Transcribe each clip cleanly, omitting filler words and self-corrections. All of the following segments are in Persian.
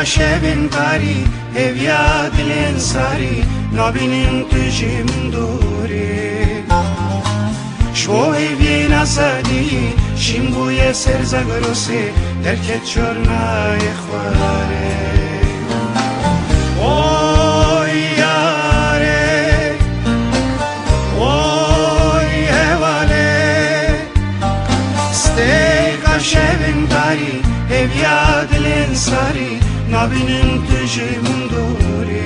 شبن پاری هویا دلن ساری نبینیم تجیم دوری شو هوی نسادی شیم بوی سرزگروسی درکت چرنای خواره اوی یاره اوی هواله ستیقا شبن پاری هویا دلن ساری نبینیم تجیم دوری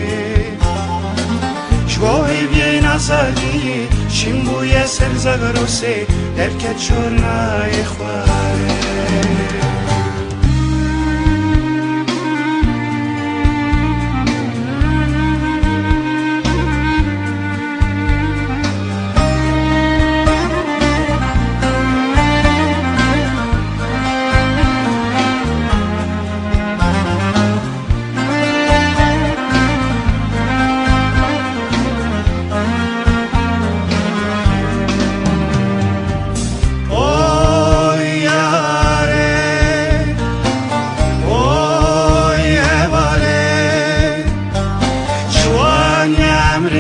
شو هوی نسادی شیم بوی سرزگروسی درکت چرنای خواره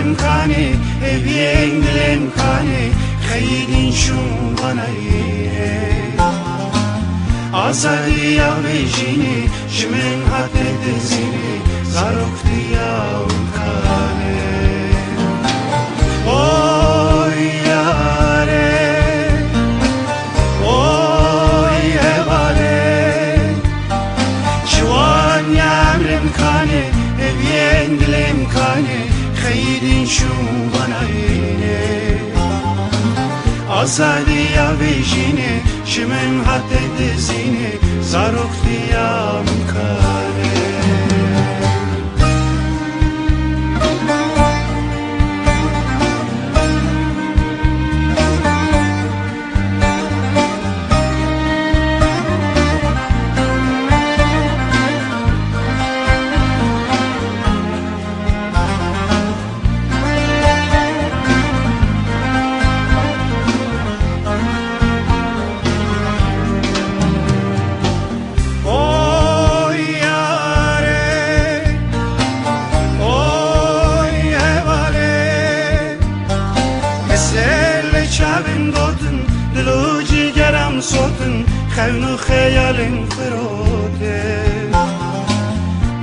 امکانی هویین دل امکانی خیلین شون بنایی آزادی آویجینی جمن حد دزینی زاروکتی آوکانی اوی یاره اوی هواله جوان یامر امکانی هویین دل امکانی خیلین شون بنایینه آزادی آویجینه شمن حد دزینه زاروکتی آمکانه شبن دادن دلو جیگرم سوتن خون و خیالم فروده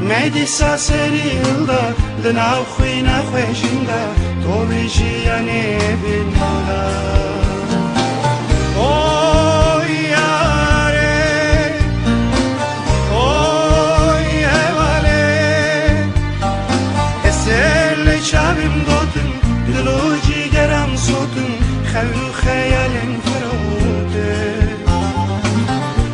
میدی ساسری یلدا لناو خوی نخوشنده تو بیشی یعنی بینالا اوی یاره اوی هواله اسل شبن دادن دلو جیگرم سوتن خون خیالم فروده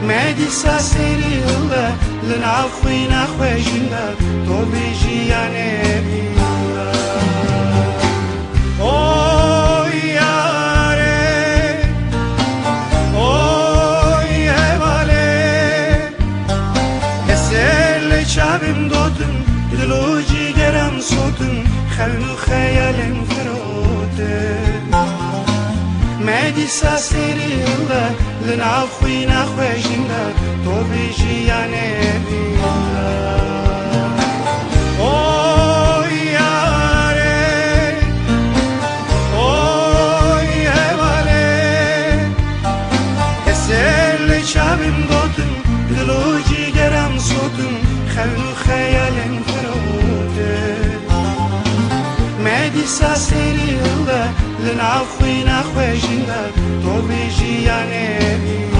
میدی ساسری یلدا لناو خوی نخوشنده تو بیشی یعنی بینالا اوی یاره اوی هواله اسل شبم دادن دلو جیگرم سوتن خون خیالم فروده میدی ساسری یلدا لناو خوی نخوشنده تو بیشی یعنی بینالا اوی یاره اوی هواله اسل شبم دادن دلو جیگرم سوتن خون خیالم فروده میدی ساسری یلدا لناو خوی نخوشنده تو بیشی یعنی